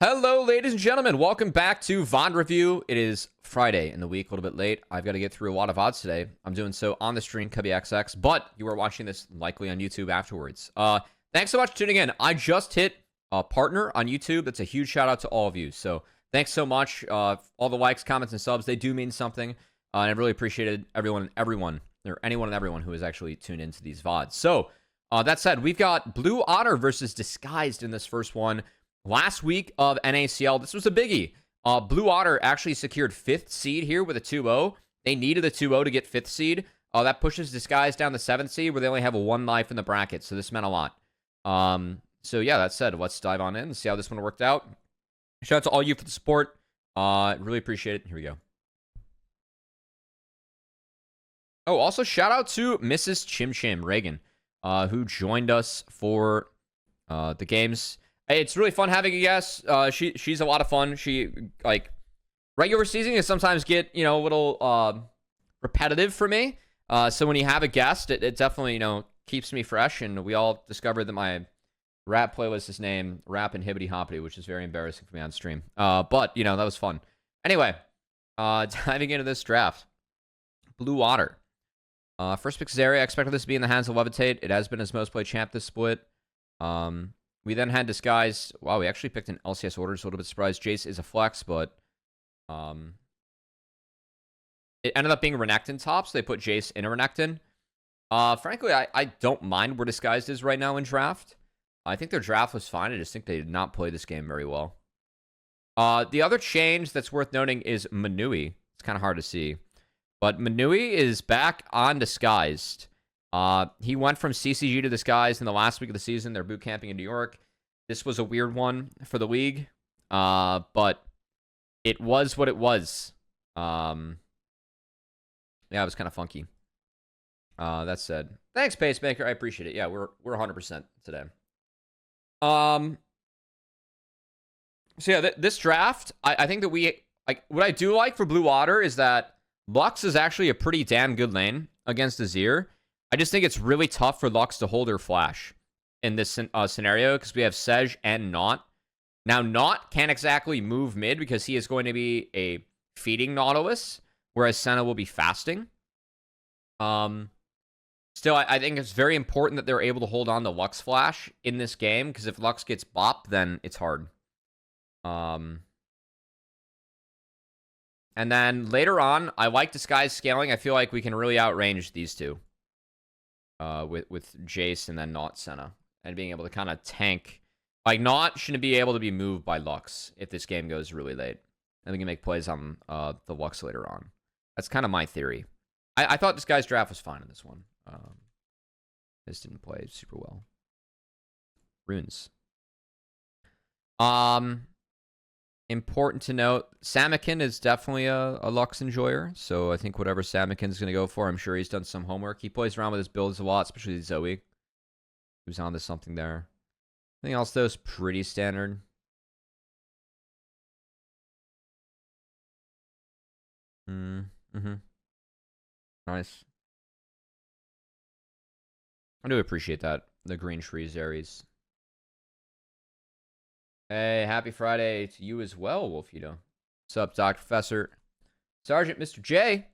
Hello, ladies and gentlemen. Welcome back to VoD Review. It is Friday in the week, a little bit late. I've got to get through a lot of VoDs today. I'm doing so on the stream, Cubby XX, but you are watching this likely on YouTube afterwards. Thanks so much for tuning in. I just hit a partner on YouTube. That's a huge shout out to all of you. So thanks so much. All the likes, comments, and subs, they do mean something. And I really appreciated anyone and everyone who has actually tuned into these VoDs. So that said, we've got Blue Otter versus Disguised in this first one. Last week of NACL, this was a biggie. Blue Otter actually secured 5th seed here with a 2-0. They needed a 2-0 to get 5th seed. That pushes Disguise down to 7th seed, where they only have a 1 life in the bracket, so this meant a lot. So yeah, that said, let's dive on in and see how this one worked out. Shout out to all you for the support. Really appreciate it. Here we go. Oh, also shout out to Mrs. Chim Chim Reagan, who joined us for the games. It's really fun having a guest. She's a lot of fun. She, like, regular season can sometimes get, a little repetitive for me. So when you have a guest, it definitely, keeps me fresh. And we all discovered that my rap playlist is named Rap and Hibbity Hoppity, which is very embarrassing for me on stream. But, that was fun. Anyway, diving into this draft. Blue Otter. First pick Zarya. I expected this to be in the hands of Levitate. It has been his most played champ this split. We then had Disguise. Wow, we actually picked an LCS order, so a little bit surprised. Jace is a flex, but it ended up being Renekton top, so they put Jace in a Renekton. Frankly, I don't mind where Disguised is right now in draft. I think their draft was fine. I just think they did not play this game very well. The other change that's worth noting is Manui. It's kind of hard to see. But Manui is back on Disguised. He went from CCG to Disguise in the last week of the season. They're boot camping in New York. This was a weird one for the league, but it was what it was. Yeah, it was kind of funky. That said, thanks, Pacemaker. I appreciate it. Yeah, we're 100% today. So yeah, this draft, I think that what I do like for Blue Water is that Lux is actually a pretty damn good lane against Azir. I just think it's really tough for Lux to hold her flash in this scenario because we have Sej and Not. Now, Not can't exactly move mid because he is going to be a feeding Nautilus, whereas Senna will be fasting. Still, I think it's very important that they're able to hold on to Lux flash in this game because if Lux gets bopped, then it's hard. And then later on, I like Disguise scaling. I feel like we can really outrange these two. With Jace and then not Senna. And being able to kind of tank. Like, Not shouldn't be able to be moved by Lux if this game goes really late. And we can make plays on the Lux later on. That's kind of my theory. I thought this guy's draft was fine in this one. This didn't play super well. Runes. Important to note, Samakin is definitely a Lux enjoyer, so I think whatever Samakin's going to go for, I'm sure he's done some homework. He plays around with his builds a lot, especially Zoe. He was on to something there. Anything else, though, is pretty standard. Nice. I do appreciate that. The green trees, Aries. Hey, happy Friday to you as well, Wolfito. What's up, Dr. Professor? Sergeant Mr. J.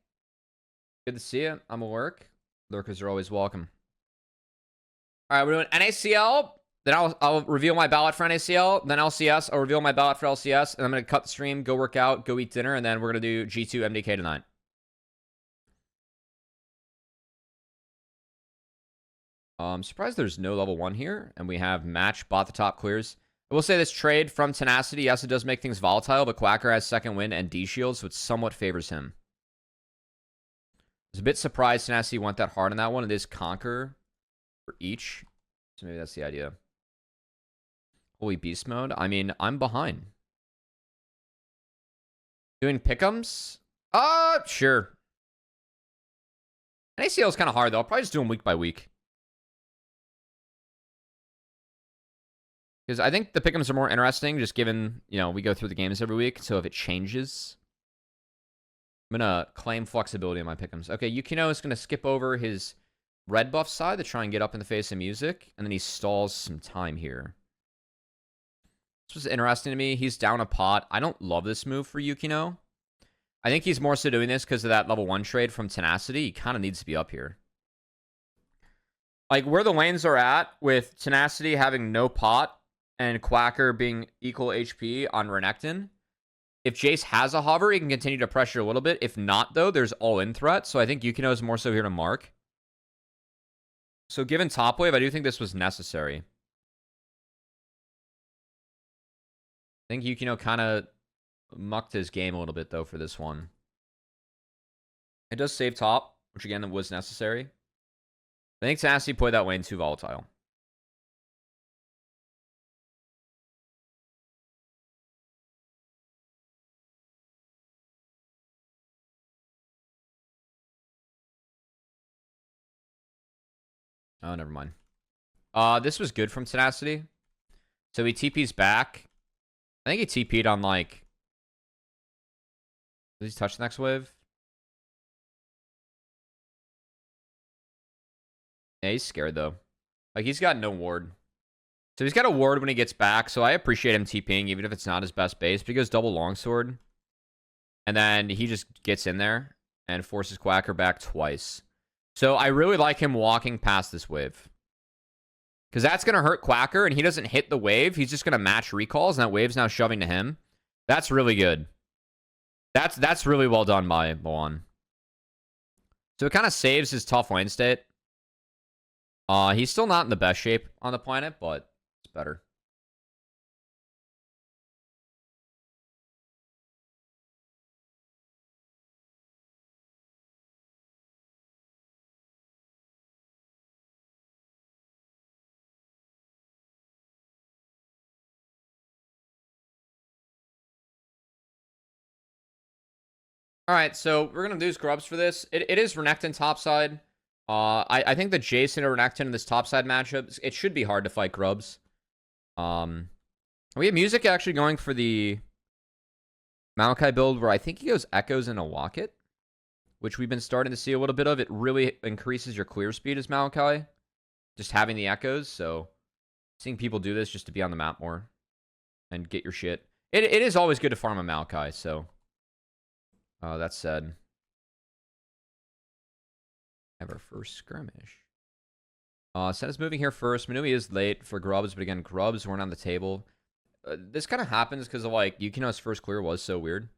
Good to see you. I'm at work. Lurkers are always welcome. All right, we're doing NACL. Then I'll reveal my ballot for NACL. Then LCS. I'll reveal my ballot for LCS. And I'm going to cut the stream, go work out, go eat dinner. And then we're going to do G2 MDK tonight. I'm surprised there's no level 1 here. And we have match, bot the top clears. I will say this trade from Tenacity, yes, it does make things volatile, but Quacker has second win and D-Shield, so it somewhat favors him. I was a bit surprised Tenacity went that hard on that one. It is Conquer for each, so maybe that's the idea. Holy Beast Mode? I mean, I'm behind. Doing pick'ems? Sure. NACL is kind of hard, though. I'll probably just do them week by week. Because I think the pick'ems are more interesting, just given, we go through the games every week. So if it changes, I'm going to claim flexibility in my pick'ems. Okay, Yukino is going to skip over his red buff side to try and get up in the face of music. And then he stalls some time here. This was interesting to me. He's down a pot. I don't love this move for Yukino. I think he's more so doing this because of that level 1 trade from Tenacity. He kind of needs to be up here. Like, where the lanes are at, with Tenacity having no pot and Quacker being equal HP on Renekton, if Jace has a hover, he can continue to pressure a little bit. If not, though, there's all-in threat. So I think Yukino is more so here to mark. So given top wave, I do think this was necessary. I think Yukino kind of mucked his game a little bit, though, for this one. It does save top, which, again, was necessary. I think Tenacity played that lane too volatile. Oh, never mind. This was good from Tenacity. So he TP's back. I think he TP'd on, like... Does he touch the next wave? Yeah, he's scared, though. Like, he's got no ward. So he's got a ward when he gets back, so I appreciate him TPing, even if it's not his best base. But he goes double longsword. And then he just gets in there and forces Quacker back twice. So I really like him walking past this wave. Because that's going to hurt Quacker, and he doesn't hit the wave. He's just going to match recalls, and that wave's now shoving to him. That's really good. That's really well done by Milan. So it kind of saves his tough lane state. He's still not in the best shape on the planet, but it's better. All right, so we're going to do grubs for this. It is Renekton topside. I think the Jason or Renekton in this topside matchup, it should be hard to fight grubs. We have music actually going for the Maokai build where I think he goes Echoes and a Locket, which we've been starting to see a little bit of. It really increases your clear speed as Maokai, just having the Echoes. So seeing people do this just to be on the map more and get your shit. It is always good to farm a Maokai, so... that said, have our first skirmish. Sen is moving here first. Manui is late for grubs, but again, grubs weren't on the table. This kind of happens because of, like, Yukino's first clear was so weird.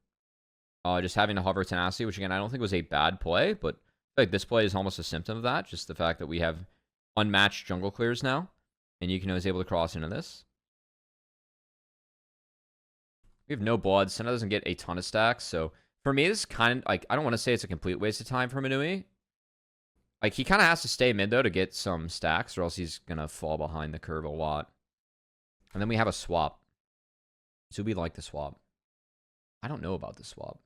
Just having to hover Tenacity, which again, I don't think was a bad play, but like this play is almost a symptom of that. Just the fact that we have unmatched jungle clears now, and Yukino is able to cross into this. We have no blood. Senna doesn't get a ton of stacks, so... For me, this is kind of, like, I don't want to say it's a complete waste of time for Manui. Like, he kind of has to stay mid, though, to get some stacks, or else he's going to fall behind the curve a lot. And then we have a swap. So we like the swap. I don't know about the swap.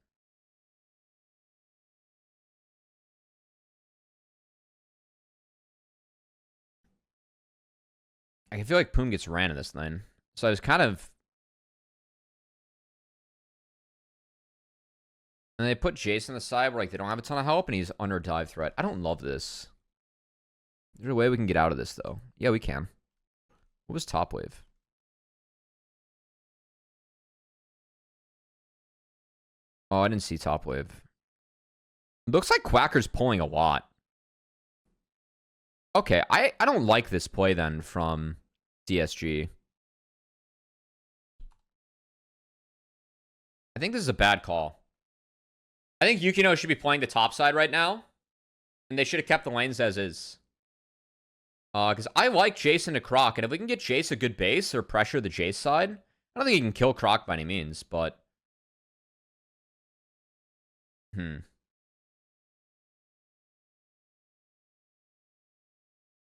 I feel like Poom gets ran in this lane. So I was kind of... And they put Jason on the side where, like, they don't have a ton of help, and he's under dive threat. I don't love this. Is there a way we can get out of this, though? Yeah, we can. What was top wave? Oh, I didn't see top wave. Looks like Quacker's pulling a lot. Okay, I don't like this play, then, from DSG. I think this is a bad call. I think Yukino should be playing the top side right now. And they should have kept the lanes as is. Because I like Jason to Croc. And if we can get Jace a good base or pressure the Jace side, I don't think he can kill Croc by any means. But...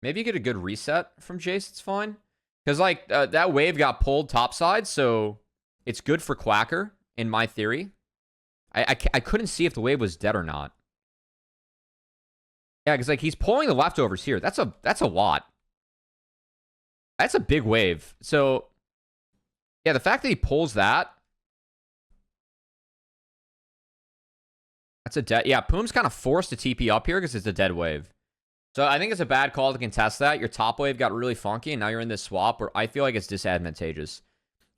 Maybe you get a good reset from Jace. It's fine. Because, like, that wave got pulled topside. So it's good for Quacker, in my theory. I couldn't see if the wave was dead or not. Yeah, because, like, he's pulling the leftovers here. That's a lot. That's a big wave. So, yeah, the fact that he pulls that. That's a dead... Yeah, Poom's kind of forced to TP up here because it's a dead wave. So I think it's a bad call to contest that. Your top wave got really funky, and now you're in this swap where I feel like it's disadvantageous.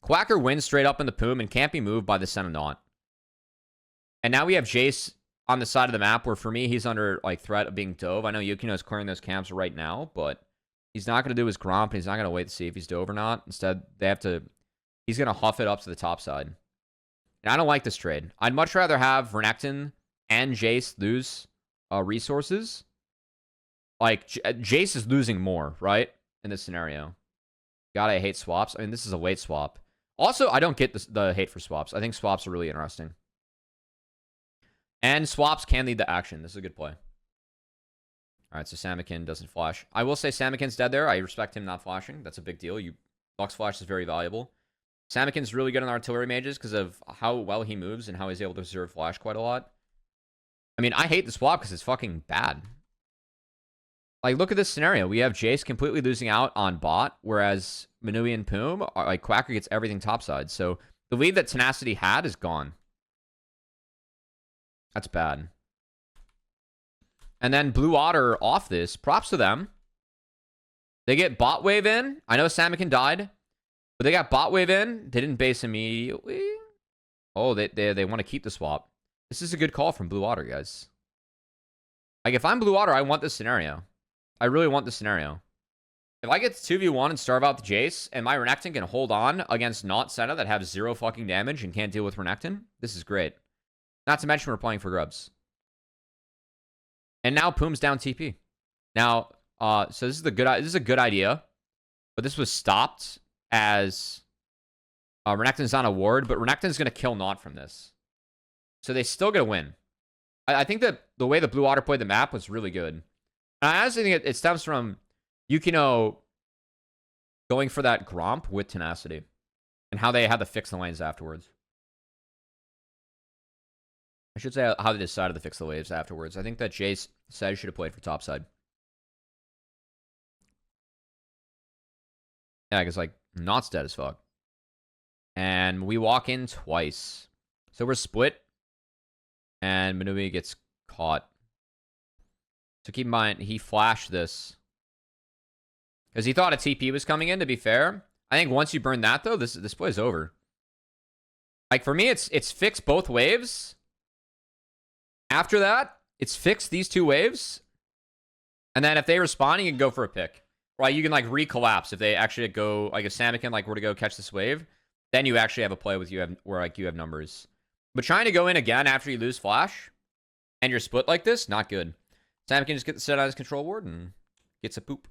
Quacker wins straight up in the Poom and can't be moved by the Senna Not. And now we have Jace on the side of the map where, for me, he's under like threat of being dove. I know Yukino is clearing those camps right now, but he's not going to do his Gromp, and he's not going to wait to see if he's dove or not. Instead, they have to... He's going to huff it up to the top side. And I don't like this trade. I'd much rather have Renekton and Jace lose resources. Like, Jace is losing more, right? In this scenario. God, I hate swaps. I mean, this is a wait swap. Also, I don't get the hate for swaps. I think swaps are really interesting. And swaps can lead to action. This is a good play. All right, so Samakin doesn't flash. I will say Samakin's dead there. I respect him not flashing. That's a big deal. Lux flash is very valuable. Samakin's really good on artillery mages because of how well he moves and how he's able to observe flash quite a lot. I mean, I hate the swap because it's fucking bad. Like, look at this scenario. We have Jace completely losing out on bot, whereas Manui and Poom, like, Quacker gets everything topside. So the lead that Tenacity had is gone. That's bad. And then Blue Otter off this. Props to them. They get bot wave in. I know Samakin died, but they got bot wave in. They didn't base immediately. Oh, they want to keep the swap. This is a good call from Blue Otter, guys. Like, if I'm Blue Otter, I want this scenario. I really want this scenario. If I get 2v1 and starve out the Jace, and my Renekton can hold on against not Senna that have 0 fucking damage and can't deal with Renekton, this is great. Not to mention we're playing for grubs. And now Poom's down TP. Now, so this is a good idea, but this was stopped as Renekton's on a ward, but Renekton's going to kill Not from this. So they still get a win. I think that the way the Blue Otter played the map was really good. And I honestly think it stems from Yukino going for that Gromp with Tenacity and how they had to fix the lanes afterwards. I should say how they decided to fix the waves afterwards. I think that Jace said he should have played for topside. Yeah, because, like, Not's dead as fuck. And we walk in twice. So we're split. And Manui gets caught. So keep in mind, he flashed this. Because he thought a TP was coming in, to be fair. I think once you burn that, though, this play's over. Like, for me, it's fixed both waves. After that, it's fixed these two waves. And then if they respond, you can go for a pick. Right, you can, like, recollapse if they actually go, like, if Samakin, like, were to go catch this wave, then you actually have a play with where, like, you have numbers. But trying to go in again after you lose flash, and you're split like this, not good. Samakin just gets set on his control ward and gets a poop.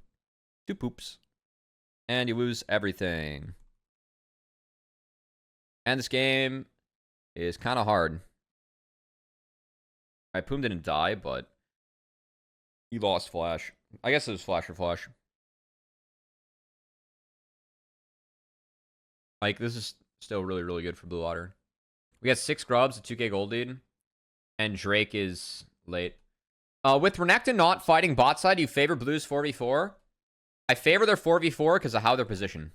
2 poops. And you lose everything. And this game is kind of hard. Alright, Poom didn't die, but he lost flash. I guess it was flash for flash. Like, this is still really, really good for Blue Otter. We got 6 grubs, a 2k gold lead. And Drake is late. With Renekton not fighting bot side, you favor Blue's 4v4. I favor their 4v4 because of how they're positioned.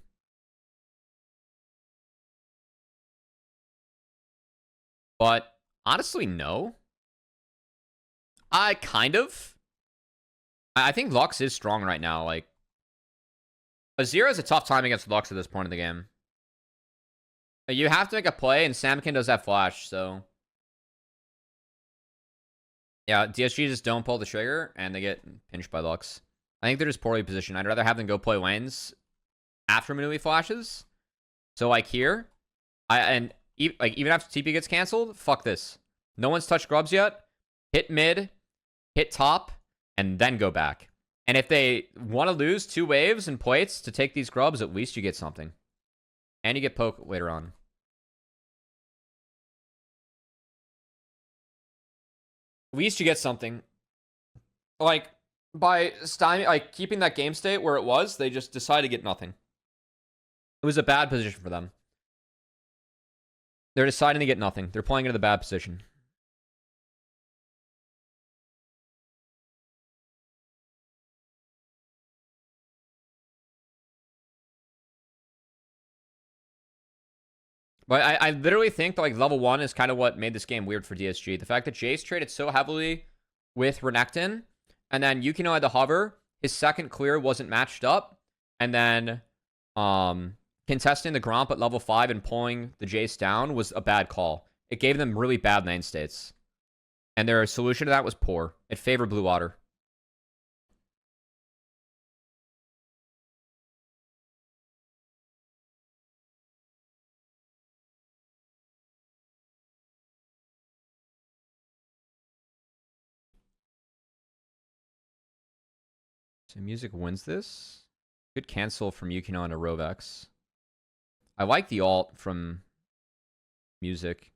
But, honestly, no. I think Lux is strong right now. Like, Azir has a tough time against Lux at this point in the game. You have to make a play, and Samakin does have flash, so... Yeah, DSG just don't pull the trigger, and they get pinched by Lux. I think they're just poorly positioned. I'd rather have them go play lanes after Manui flashes. So, like, here... even after TP gets canceled, fuck this. No one's touched grubs yet. Hit mid, hit top, and then go back. And if they want to lose 2 waves and plates to take these grubs, at least you get something. And you get poke later on. At least you get something. Like, by keeping that game state where it was, they just decided to get nothing. It was a bad position for them. They're deciding to get nothing. They're playing into the bad position. But I literally think that, like, level 1 is kind of what made this game weird for DSG. The fact that Jace traded so heavily with Renekton, and then Yukino had the hover, his second clear wasn't matched up, and then contesting the Gromp at level 5 and pulling the Jace down was a bad call. It gave them really bad lane states. And their solution to that was poor. It favored Blue Water. So Music wins this. Good cancel from Yukino onto Rovex. I like the ult from Music.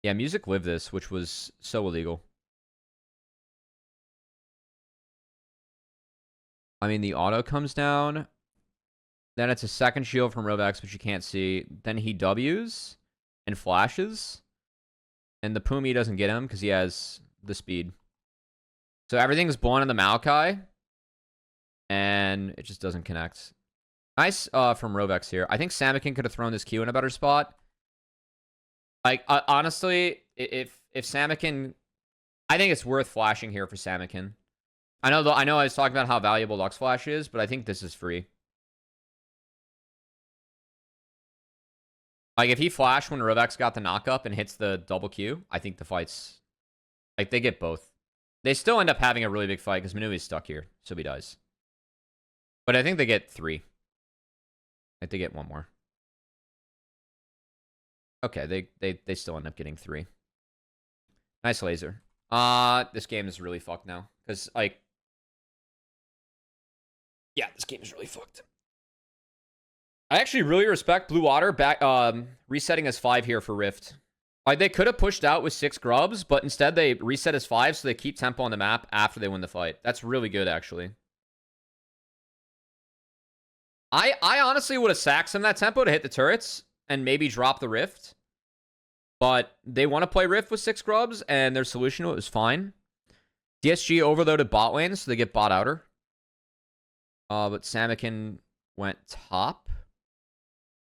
Yeah, Music lived this, which was so illegal. I mean, the auto comes down. Then it's a second shield from Rovex, which you can't see. Then he Ws and flashes. And the Pumi doesn't get him because he has the speed. So everything's blown in the Maokai. And it just doesn't connect. Nice from Rovex here. I think Samakin could have thrown this Q in a better spot. Like, honestly, if Samakin... I think it's worth flashing here for Samakin. I know I was talking about how valuable Lux Flash is, but I think this is free. Like, if he flashed when Rovex got the knock-up and hits the double Q, I think the fight's... Like, they get both. They still end up having a really big fight because Manui's stuck here, so he dies. But I think they get 3. I think they get 1 more. Okay, they still end up getting 3. Nice laser. This game is really fucked now. Because, like... Yeah, this game is really fucked. I actually really respect Blue Water back resetting as 5 here for Rift. Like, they could have pushed out with 6 grubs, but instead they reset as 5, so they keep tempo on the map after they win the fight. That's really good, actually. I honestly would have sacked some of that tempo to hit the turrets and maybe drop the Rift. But they want to play Rift with 6 grubs, and their solution to it was fine. DSG overloaded bot lane, so they get bot outer. But Samakin went top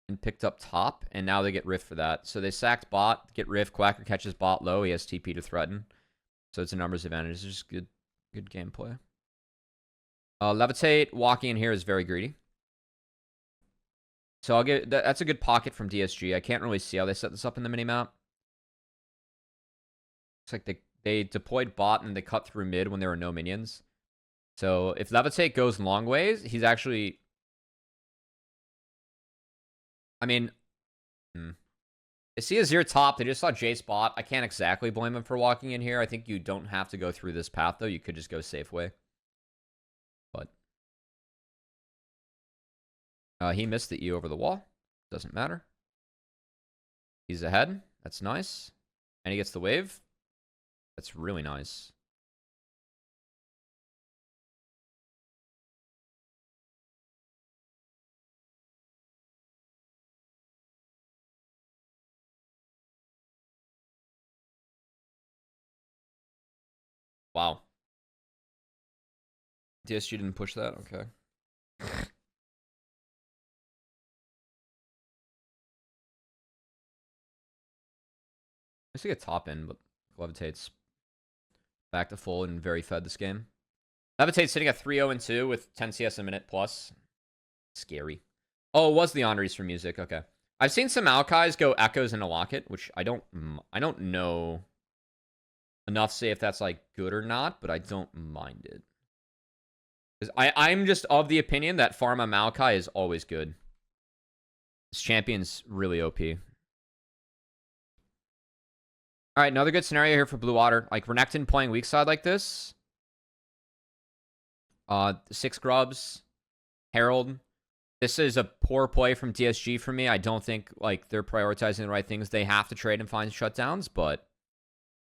and picked up top, and now they get Rift for that. So they sacked bot, get Rift, Quacker catches bot low, he has TP to threaten. So it's a numbers advantage. It's just good gameplay. Levitate, walking in here is very greedy. So I'll get that's a good pocket from DSG. I can't really see how they set this up in the minimap. It's like they deployed bot and they cut through mid when there were no minions. So if Levitate goes long ways, he's actually... I mean... They see Azir top. They just saw Jace bot. I can't exactly blame him for walking in here. I think you don't have to go through this path, though. You could just go safe way. But... he missed the E over the wall. Doesn't matter. He's ahead. That's nice. And he gets the wave. That's really nice. Wow. DSG didn't push that? Okay. I see a top in, but Levitate's back to full and very fed this game. Levitate's sitting at 3-0-2 with 10 CS a minute plus. Scary. Oh, it was the Henry's for Music. Okay. I've seen some Maokai's go Echoes into Locket, which I don't know enough to say if that's like good or not, but I don't mind it. Because I'm just of the opinion that Pharma Maokai is always good. This champion's really OP. Alright, another good scenario here for Blue Water. Like, Renekton playing weak side like this. 6 grubs. Herald. This is a poor play from DSG for me. I don't think, like, they're prioritizing the right things. They have to trade and find shutdowns, but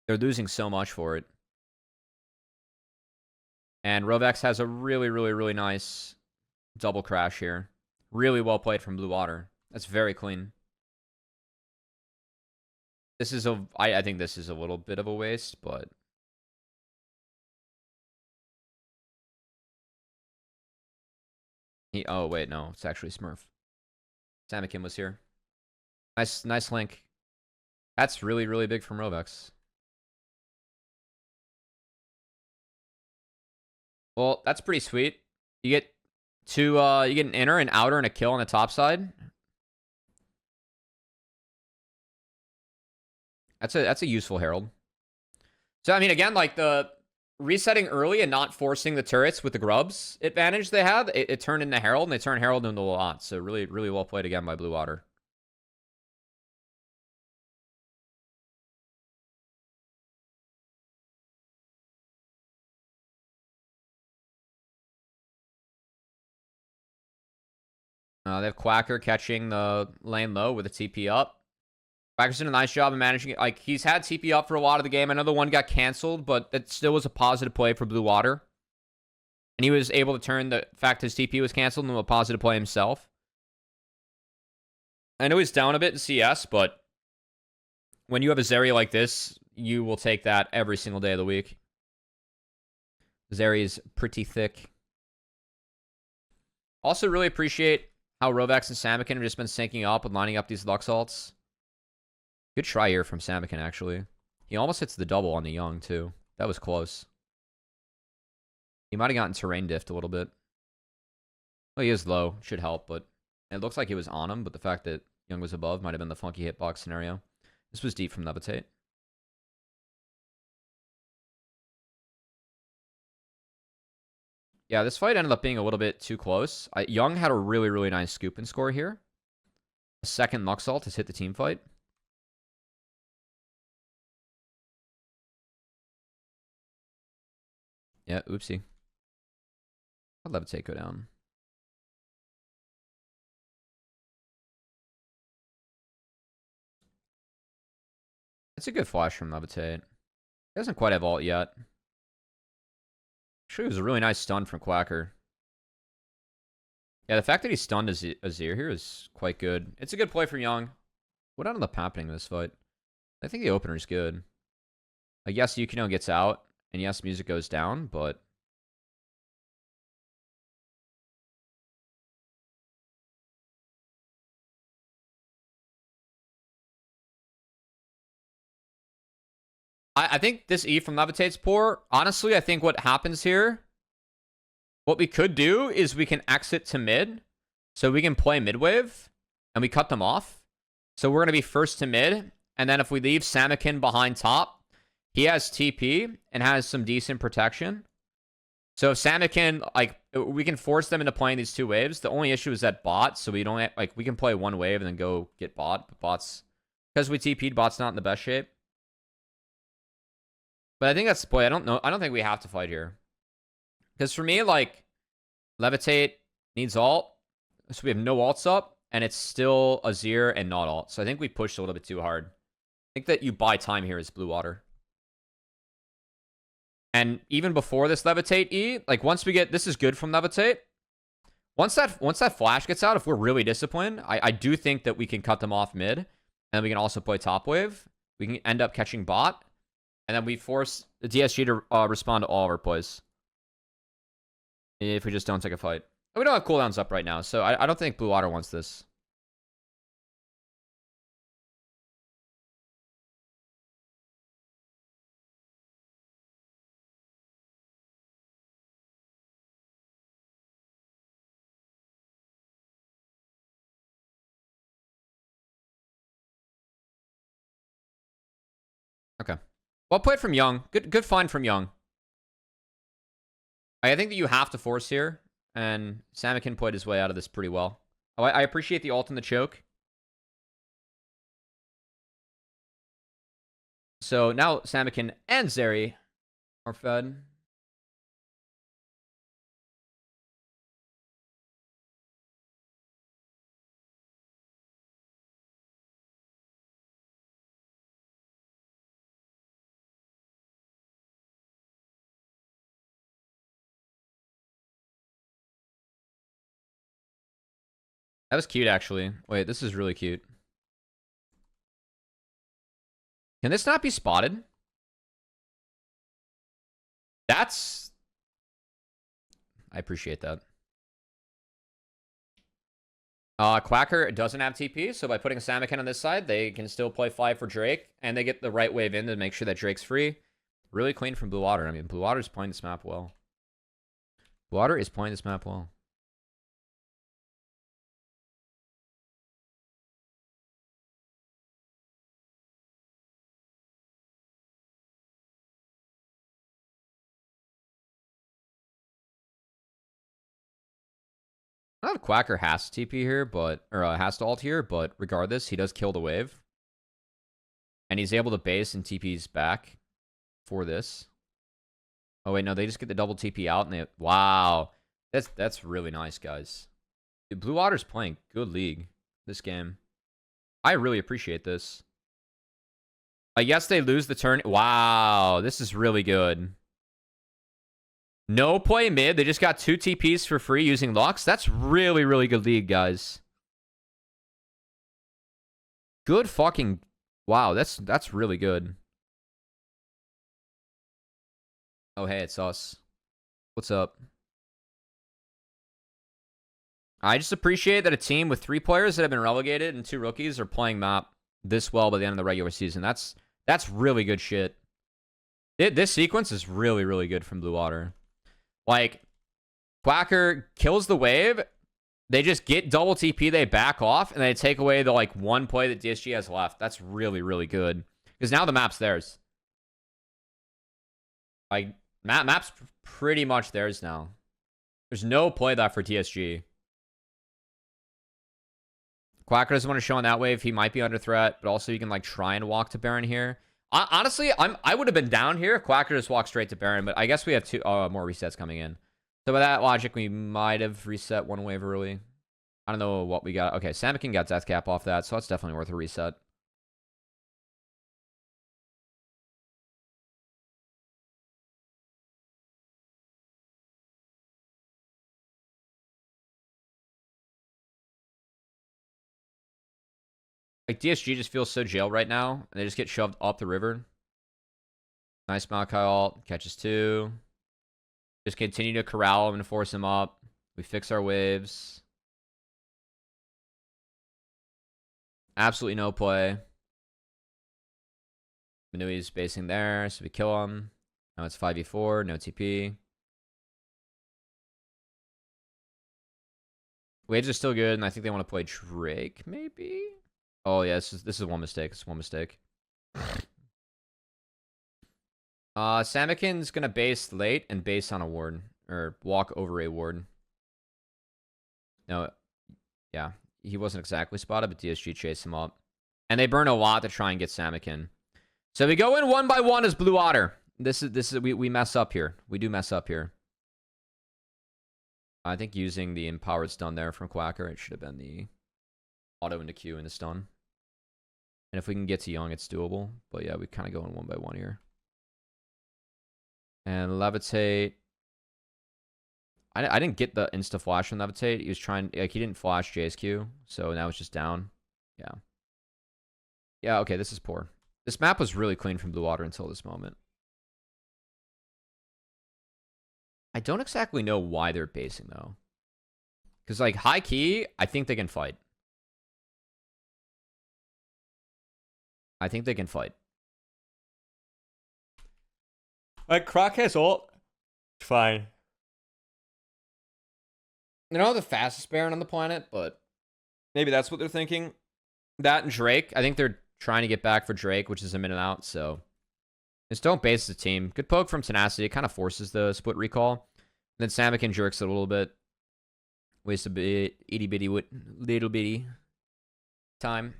they're losing so much for it. And Rovex has a really, really, really nice double crash here. Really well played from Blue Water. That's very clean. This is I think this is a little bit of a waste, but... oh, wait, no. It's actually Smurf. Samakin was here. Nice link. That's really, really big from Rovex. Well, that's pretty sweet. You get You get an inner, an outer, and a kill on the top side. That's a useful herald. So I mean, again, like the resetting early and not forcing the turrets with the grubs advantage they had, it turned into herald, and they turned herald into a lot. So really, really well played again by Blue Water. They have Quacker catching the lane low with a TP up. Quacker's doing a nice job of managing it. Like, he's had TP up for a lot of the game. I know the one got canceled, but it still was a positive play for Blue Water. And he was able to turn the fact his TP was canceled into a positive play himself. I know he's down a bit in CS, but when you have a Zeri like this, you will take that every single day of the week. Zeri is pretty thick. Also, really appreciate how Rovex and Samikin have just been syncing up and lining up these Lux ults. Good try here from Samikin, actually. He almost hits the double on the Young, too. That was close. He might have gotten terrain diffed a little bit. Well, he is low. Should help, but it looks like he was on him, but the fact that Young was above might have been the funky hitbox scenario. This was deep from Levitate. Yeah, this fight ended up being a little bit too close. Young had a really, really nice scoop and score here. A second Lux ult has hit the team fight. Yeah, oopsie. I'd Levitate go down. It's a good flash from Levitate. He doesn't quite have ult yet. Actually, it was a really nice stun from Quacker. Yeah, the fact that he stunned Azir here is quite good. It's a good play from Young. What ended up happening in this fight? I think the opener is good. Like, yes, Yukino gets out, and yes, music goes down, but... I think this E from Levitate's poor. Honestly, I think what happens here, what we could do is we can exit to mid, so we can play mid wave, and we cut them off. So we're going to be first to mid, and then if we leave Samikin behind top, he has TP and has some decent protection. So if Samikin, like, we can force them into playing these two waves. The only issue is that bot, so we don't, like, we can play one wave and then go get bot, but bot's, because we TP'd, bot's not in the best shape. But I think that's the play. I don't know. I don't think we have to fight here. Because for me, like, Levitate needs ult. So we have no ults up. And it's still Azir and not ult. So I think we pushed a little bit too hard. I think that you buy time here as Blue Water. And even before this Levitate E, like, once we get... This is good from Levitate. Once that flash gets out, if we're really disciplined, I do think that we can cut them off mid. And then we can also play top wave. We can end up catching bot. And then we force the DSG to respond to all of our plays. If we just don't take a fight. We don't have cooldowns up right now, so I don't think Blue Water wants this. Okay. Well played from Young. Good find from Young. I think that you have to force here, and Samikin played his way out of this pretty well. Oh, I appreciate the ult and the choke. So now Samikin and Zeri are fed. That was cute, actually. Wait, this is really cute. Can this not be spotted? That's... I appreciate that. Quacker doesn't have TP, so by putting Samikin on this side, they can still play 5 for Drake, and they get the right wave in to make sure that Drake's free. Really clean from Blue Water. I mean, Blue Water is playing this map well. Blue Water is playing this map well. I don't know if Quacker has to TP here, but or has to ult here, but regardless, he does kill the wave. And he's able to base and TP's back for this. Oh wait, no, they just get the double TP out and they wow. That's really nice, guys. Dude, Blue Water's playing good league this game. I really appreciate this. I guess they lose the turn. Wow, this is really good. No play mid. They just got 2 TPs for free using Lux. That's really, really good league, guys. Good fucking... Wow, that's really good. Oh, hey, it's us. What's up? I just appreciate that a team with 3 players that have been relegated and 2 rookies are playing map this well by the end of the regular season. That's really good shit. This sequence is really, really good from Blue Water. Like, Quacker kills the wave. They just get double TP, they back off, and they take away the, like, 1 play that DSG has left. That's really, really good. Because now the map's theirs. Like, map's pretty much theirs now. There's no play left for DSG. Quacker doesn't want to show on that wave. He might be under threat, but also you can, like, try and walk to Baron here. Honestly, I would have been down here if Quacker just walked straight to Baron, but I guess we have 2 more resets coming in. So by that logic, we might have reset 1 wave early. I don't know what we got. Okay, Samikin got Death Cap off that, so that's definitely worth a reset. Like, DSG just feels so jailed right now, and they just get shoved up the river. Nice Maokai ult. Catches 2. Just continue to corral him and force him up. We fix our waves. Absolutely no play. Manui's basing there, so we kill him. Now it's 5v4, no TP. Waves are still good, and I think they want to play Drake, maybe? Oh, yeah, this is one mistake. It's one mistake. Samikin's gonna base late and base on a ward. Or walk over a ward. No, yeah. He wasn't exactly spotted, but DSG chased him up. And they burn a lot to try and get Samikin. So we go in 1 by 1 as Blue Water. We mess up here. We do mess up here. I think using the empowered stun there from Quacker, it should have been the auto into Q and the stun. And if we can get to Young, it's doable. But yeah, we kind of go in 1 by 1 here. And Levitate. I didn't get the insta flash on Levitate. He was trying, like, he didn't flash JSQ. So now it's just down. Yeah. Yeah, okay, this is poor. This map was really clean from Blue Water until this moment. I don't exactly know why they're basing, though. Because, like, high key, I think they can fight. I think they can fight. Like, Croc has ult. It's fine. They're not the fastest Baron on the planet, but maybe that's what they're thinking. That and Drake. I think they're trying to get back for Drake, which is a minute out, so just don't base the team. Good poke from Tenacity. It kind of forces the split recall. And then Samikin jerks it a little bit. Waste a bit, itty bitty, little bitty time.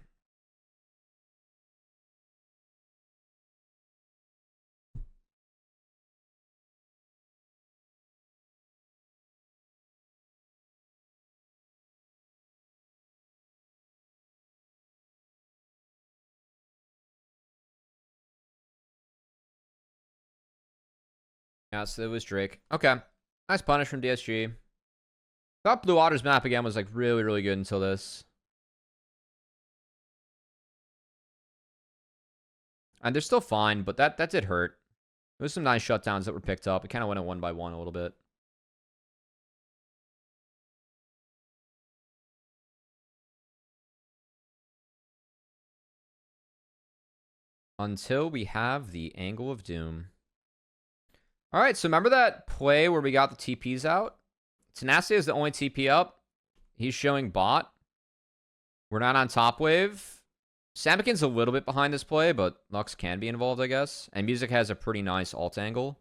Yeah, so it was Drake. Okay. Nice punish from DSG. Thought Blue Water's map again was like really, really good until this. And they're still fine, but that did hurt. There was some nice shutdowns that were picked up. It kind of went in 1 by 1 a little bit. Until we have the Angle of Doom. All right, so remember that play where we got the TPs out? Tenacity is the only TP up. He's showing bot. We're not on top wave. Samikin's a little bit behind this play, but Lux can be involved, I guess. And Music has a pretty nice ult angle.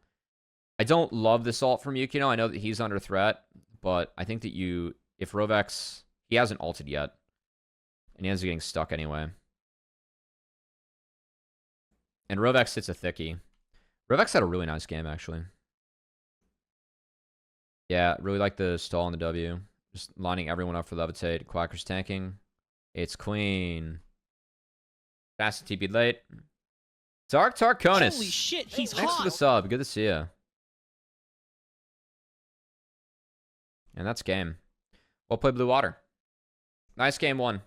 I don't love this ult from Yukino. I know that he's under threat, but I think that if Rovex... He hasn't ulted yet. And he ends up getting stuck anyway. And Rovex hits a thickie. Rovex had a really nice game, actually. Yeah, really like the stall on the W. Just lining everyone up for levitate. Quacker's tanking. It's clean. Fast TP late. Dark Tarkonis. Holy shit, he's Thanks hot. for the sub. Good to see you. And that's game. Well played, Blue Water. Nice game one.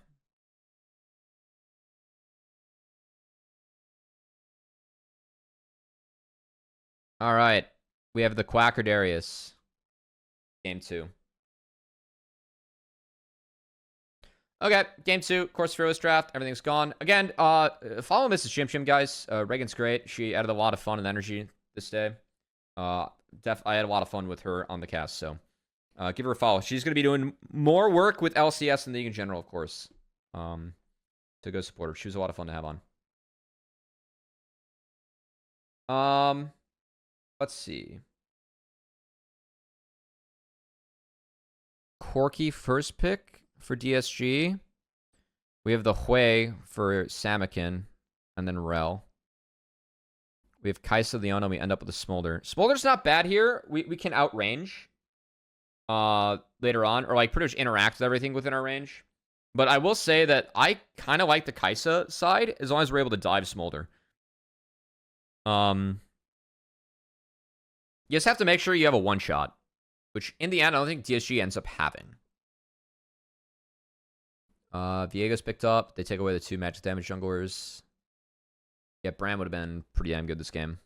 All right. We have the Quacker Darius. Game 2. Okay, game 2, Course Fearless Draft. Everything's gone. Again, follow Mrs. Chim Chim, guys. Reagan's great. She added a lot of fun and energy this day. I had a lot of fun with her on the cast, so give her a follow. She's going to be doing more work with LCS and the League in general, of course. So go support her. She was a lot of fun to have on. Let's see. Corky first pick for DSG. We have the Hui for Samakin, and then Rel. We have Kaisa Leona. We end up with a Smolder. Smolder's not bad here. We can outrange later on, or like pretty much interact with everything within our range. But I will say that I kind of like the Kaisa side as long as we're able to dive Smolder. You just have to make sure you have a one-shot, which in the end, I don't think DSG ends up having. Viego's picked up. They take away the 2 magic damage junglers. Yeah, Bram would have been pretty damn good this game.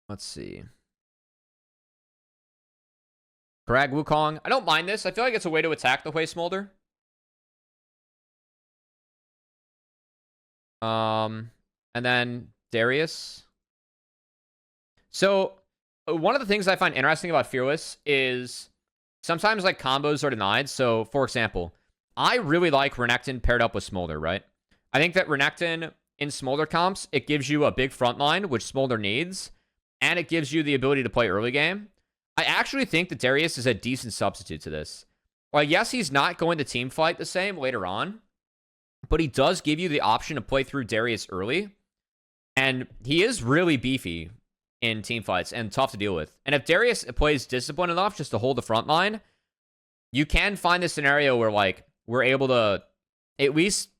Let's see. Krag Wukong. I don't mind this. I feel like it's a way to attack the Hui Smolder. And then Darius. So, one of the things I find interesting about Fearless is sometimes like combos are denied. So, for example, I really like Renekton paired up with Smolder, right? I think that Renekton in Smolder comps, it gives you a big front line, which Smolder needs, and it gives you the ability to play early game. I actually think that Darius is a decent substitute to this. Well, yes, he's not going to team fight the same later on, but he does give you the option to play through Darius early. And he is really beefy in team fights and tough to deal with. And if Darius plays disciplined enough just to hold the front line, you can find this scenario where like we're able to at least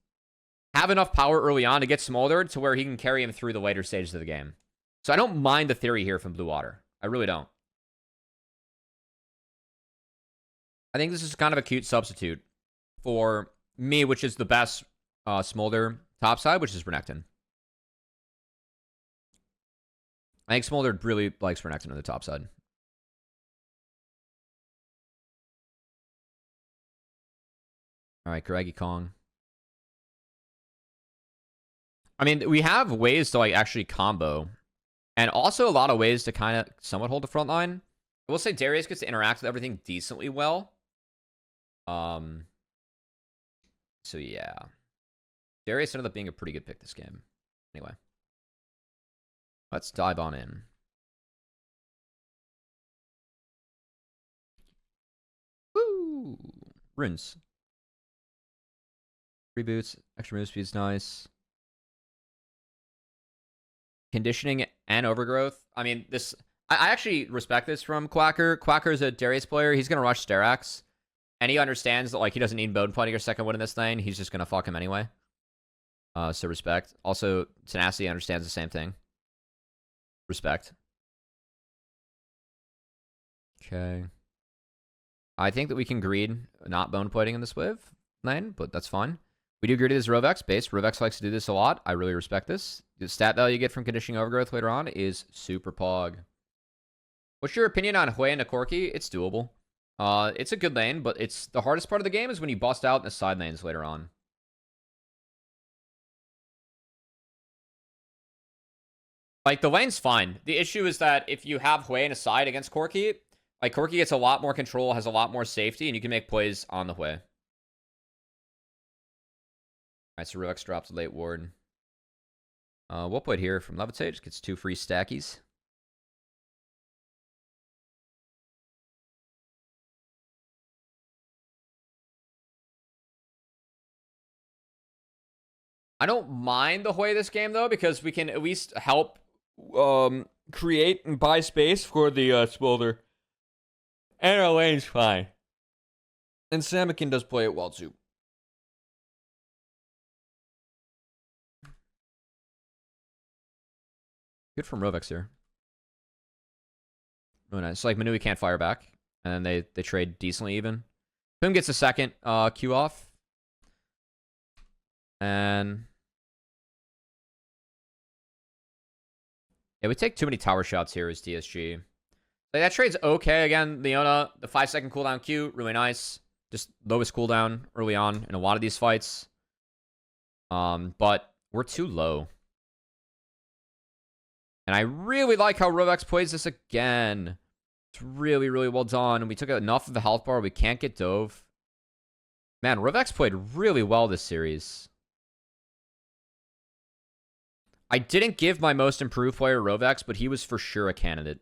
have enough power early on to get Smolder to where he can carry him through the later stages of the game. So I don't mind the theory here from Blue Water. I really don't. I think this is kind of a cute substitute for me, which is the best Smolder topside, which is Renekton. I think Smolder really likes Renekton on the top side. All right, Karagi Kong. I mean, we have ways to like actually combo, and also a lot of ways to kind of somewhat hold the front line. I will say Darius gets to interact with everything decently well. So yeah, Darius ended up being a pretty good pick this game. Anyway, let's dive on in. Woo! Runes. Reboots. Extra move speed's nice. Conditioning and overgrowth. I mean, this... I actually respect this from Quacker. Quacker's a Darius player. He's going to rush Sterax. And he understands that like he doesn't need bone fighting or second win in this lane. He's just going to fuck him anyway. So respect. Also, Tenacity understands the same thing. Respect. Okay. I think that we can greed not bone plating in this wave lane, but that's fine. We do greedy as Rovex base. Rovex likes to do this a lot. I really respect this. The stat value you get from conditioning overgrowth later on is super pog. What's your opinion on Hui and Corki? It's doable. It's a good lane, but it's the hardest part of the game is when you bust out in the side lanes later on. Like, the lane's fine. The issue is that if you have Hui in a side against Corki, like, Corki gets a lot more control, has a lot more safety, and you can make plays on the Hui. Alright, so Rovex dropped a late ward. Well played here from Levitate. Just gets 2 free stackies. I don't mind the way this game, though, because we can at least help create and buy space for the Smolder. And our lane's fine. And Samikin does play it well, too. Good from Rovex here. Really nice. Like, Manui can't fire back. And then they trade decently even. Boom gets a second Q off. And... yeah, we take too many tower shots here as DSG. Like, that trade's okay. Again, Leona, the 5-second cooldown Q, really nice. Just lowest cooldown early on in a lot of these fights. But we're too low. And I really like how Rovex plays this again. It's really, really well done. And we took enough of the health bar. We can't get dove. Man, Rovex played really well this series. I didn't give my most improved player Rovex, but he was for sure a candidate.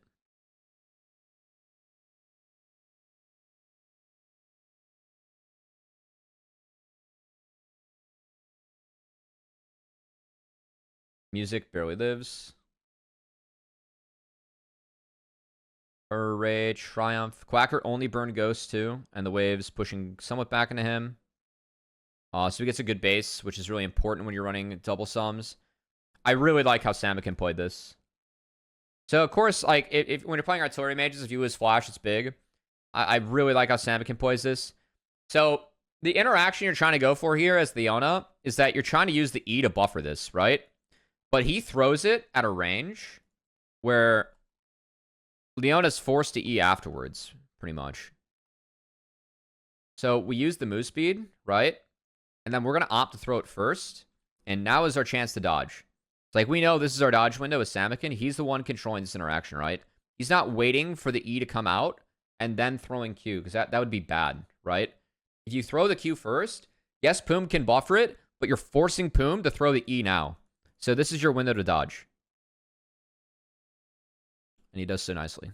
Music barely lives. Array, Triumph. Quacker only burned Ghost too, and the waves pushing somewhat back into him. So he gets a good base, which is really important when you're running double sums. I really like how Samikin played this. So, of course, like, if when you're playing artillery mages, if you use flash, it's big. I really like how Samikin plays this. So, the interaction you're trying to go for here as Leona is that you're trying to use the E to buffer this, right? But he throws it at a range where Leona's forced to E afterwards, pretty much. So, we use the move speed, right? And then we're going to opt to throw it first. And now is our chance to dodge. It's like, we know this is our dodge window with Samikin. He's the one controlling this interaction, right? He's not waiting for the E to come out and then throwing Q, because that would be bad, right? If you throw the Q first, yes, Poom can buffer it, but you're forcing Poom to throw the E now. So this is your window to dodge. And he does so nicely.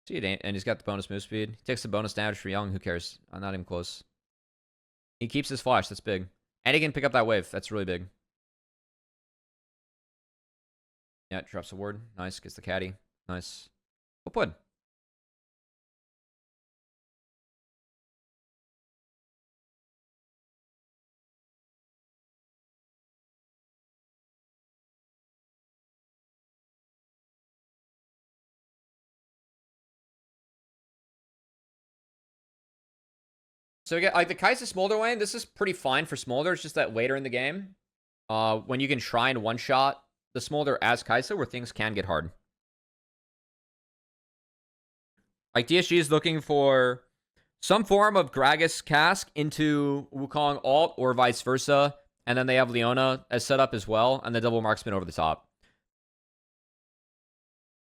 See it, and he's got the bonus move speed. He takes the bonus damage for Young. Who cares? I'm not even close. He keeps his flash. That's big. And he can pick up that wave. That's really big. Yeah, drops a ward. Nice. Gets the caddy. Nice. Well played. So again, like the Kai'Sa Smolder lane, this is pretty fine for Smolder. It's just that later in the game, when you can try and one-shot the Smolder as Kai'Sa, where things can get hard. Like DSG is looking for some form of Gragas Cask into Wukong alt or vice versa. And then they have Leona as setup as well, and the double marksman over the top.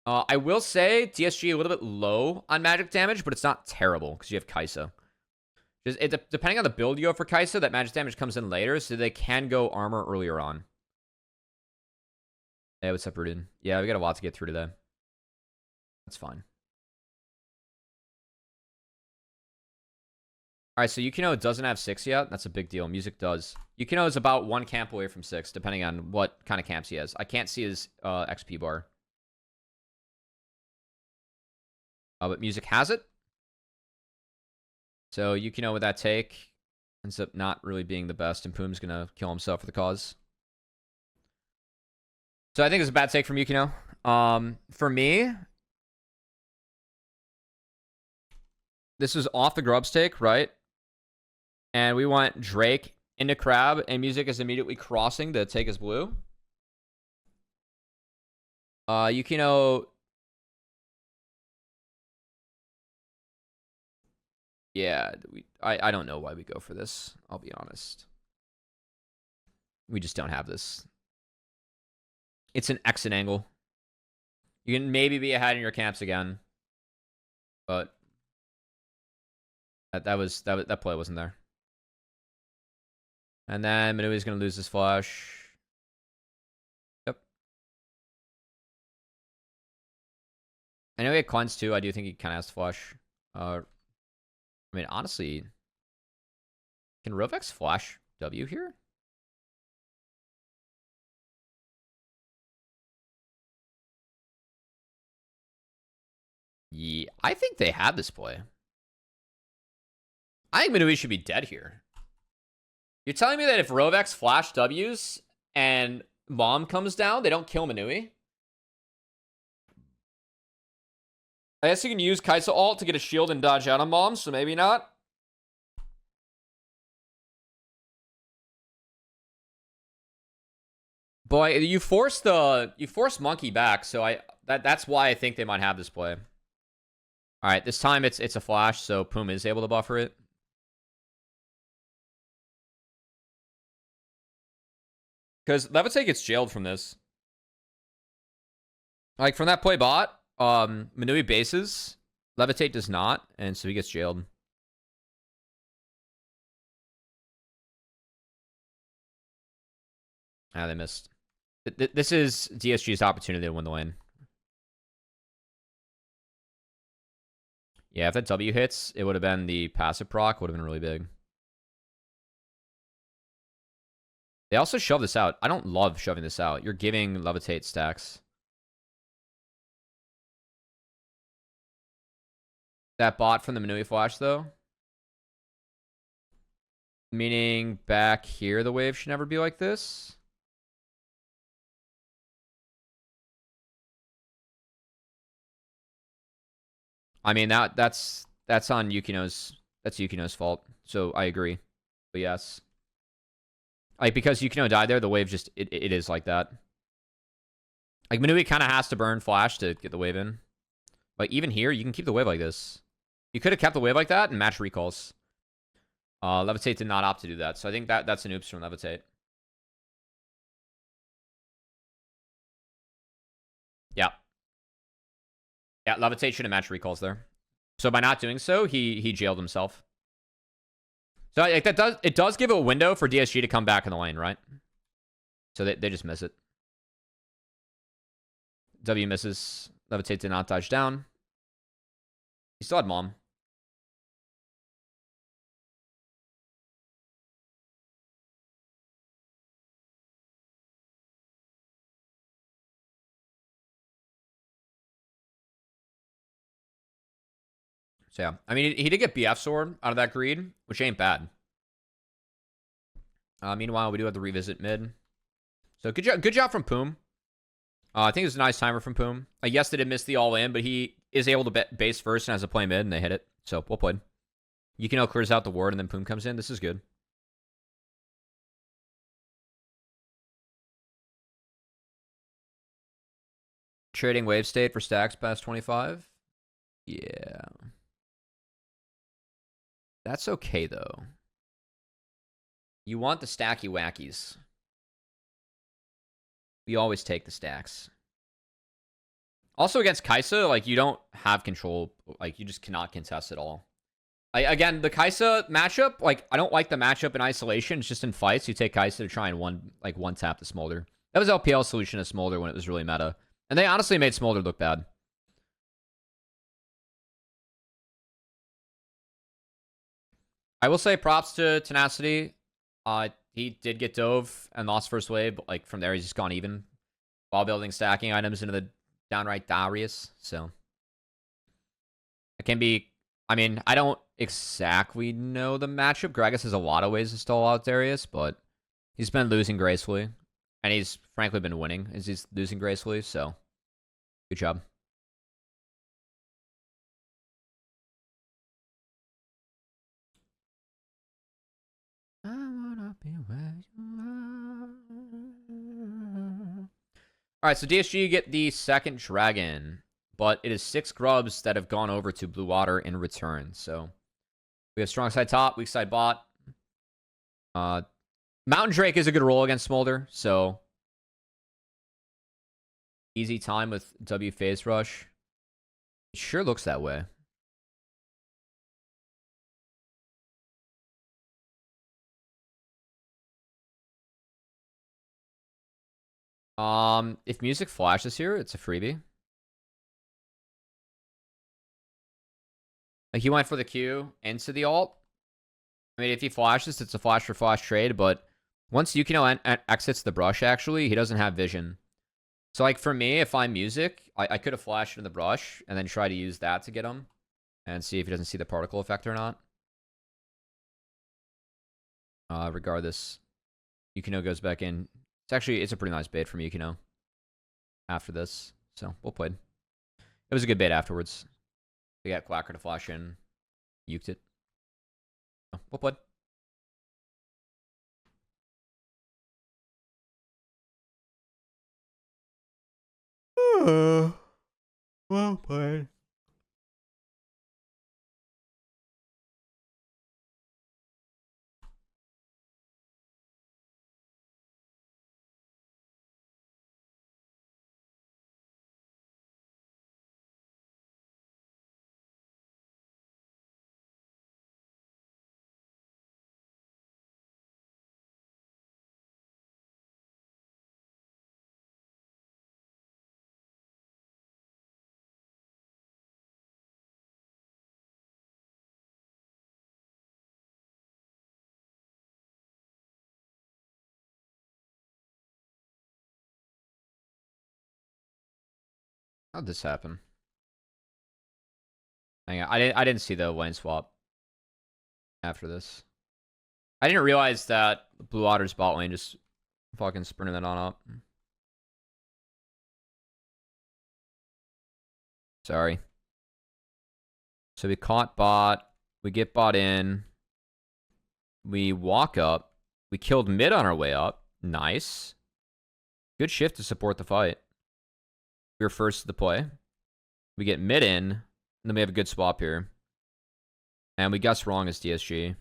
I will say DSG a little bit low on magic damage, but it's not terrible because you have Kai'Sa. Depending on the build you go for Kai'Sa, that magic damage comes in later, so they can go armor earlier on. Hey, what's up, Rooted? Yeah, we got a lot to get through today. That's fine. Alright, so Yukino doesn't have 6 yet. That's a big deal. Music does. Yukino is about 1 camp away from 6, depending on what kind of camps he has. I can't see his XP bar. But Music has it. So Yukino with that take ends up not really being the best, and Poom's going to kill himself for the cause. So I think it's a bad take from Yukino. For me, this is off the Grubs take, right? And we want Drake into Crab, and Music is immediately crossing to take his blue. Yukino... yeah, I don't know why we go for this. I'll be honest. We just don't have this. It's an exit angle. You can maybe be ahead in your camps again, but that play wasn't there. And then Manui's gonna lose his flash. Yep. I know he had cleanse too. I do think he kind of has to flash. I mean, honestly, can Rovex flash W here? Yeah, I think they had this play. I think Manui should be dead here. You're telling me that if Rovex flash W's and Mom comes down, they don't kill Manui? I guess you can use Kaisa ult to get a shield and dodge out on Mom, so maybe not. Boy, you force Monkey back, so that's why I think they might have this play. All right, this time it's a flash, so Poom is able to buffer it. Because Levitate gets jailed from this. Like, from that play bot, Manui bases, Levitate does not, and so he gets jailed. Ah, they missed. This is DSG's opportunity to win the lane. Yeah, if that W hits, it would have been the passive proc, would have been really big. They also shove this out. I don't love shoving this out. You're giving Levitate stacks. That bot from the Manui flash, though. Meaning back here, the wave should never be like this. I mean, that's on Yukino's fault. So I agree. But yes. Like, because Yukino died there, the wave just, it is like that. Like, Manui kind of has to burn flash to get the wave in. But even here, you can keep the wave like this. You could have kept the wave like that and match recalls. Levitate did not opt to do that. So I think that's an oops from Levitate. Yeah. Yeah, Levitate should have matched recalls there. So by not doing so, he jailed himself. So like, it does give a window for DSG to come back in the lane, right? So they just miss it. W misses. Levitate did not dodge down. He still had Mom. So yeah, I mean, he did get BF sword out of that greed, which ain't bad. Meanwhile, we do have to revisit mid. So good job from Poom. I think it was a nice timer from Poom. Yes, they did miss the all-in, but he is able to base first and has to play mid, and they hit it. So, well played. Yukino clears out the ward, and then Poom comes in. This is good. Trading wave state for stacks past 25. Yeah. That's okay, though. You want the stacky wackies. We always take the stacks. Also against Kaisa, like, you don't have control. Like, you just cannot contest at all. Again, the Kaisa matchup, like, I don't like the matchup in isolation. It's just in fights, you take Kaisa to try and one tap the Smolder. That was LPL's solution to Smolder when it was really meta. And they honestly made Smolder look bad. I will say props to Tenacity. He did get dove and lost first wave, but like from there he's just gone even while building stacking items into the downright Darius. So it can be. I mean, I don't exactly know the matchup. Gragas has a lot of ways to stall out Darius, but he's been losing gracefully, and he's frankly been winning as he's losing gracefully. So good job. I wanna be where you are. Alright, so DSG get the second dragon, but it is 6 grubs that have gone over to Blue Water in return. So we have strong side top, weak side bot. Mountain Drake is a good roll against Smolder, so easy time with W phase rush. It sure looks that way. If music flashes here, it's a freebie. Like, he went for the Q into the ult. I mean, if he flashes, it's a flash for flash trade, but once Yukino exits the brush, actually, he doesn't have vision. So, like, for me, if I'm Music, I could have flashed in the brush and then try to use that to get him and see if he doesn't see the particle effect or not. Regardless, Yukino goes back in. It's a pretty nice bait from Yukino after this. So, well played. It was a good bait afterwards. We got Quacker to flash in. Uked it. Oh, well played. Well played. How'd this happen? Hang on, I didn't see the lane swap after this. I didn't realize that Blue Otter's bot lane just fucking sprinted that on up. Sorry. So we caught bot. We get bot in. We walk up. We killed mid on our way up. Nice. Good shift to support the fight. We were first to the play. We get mid in. And then we have a good swap here. And we guess wrong as DSG.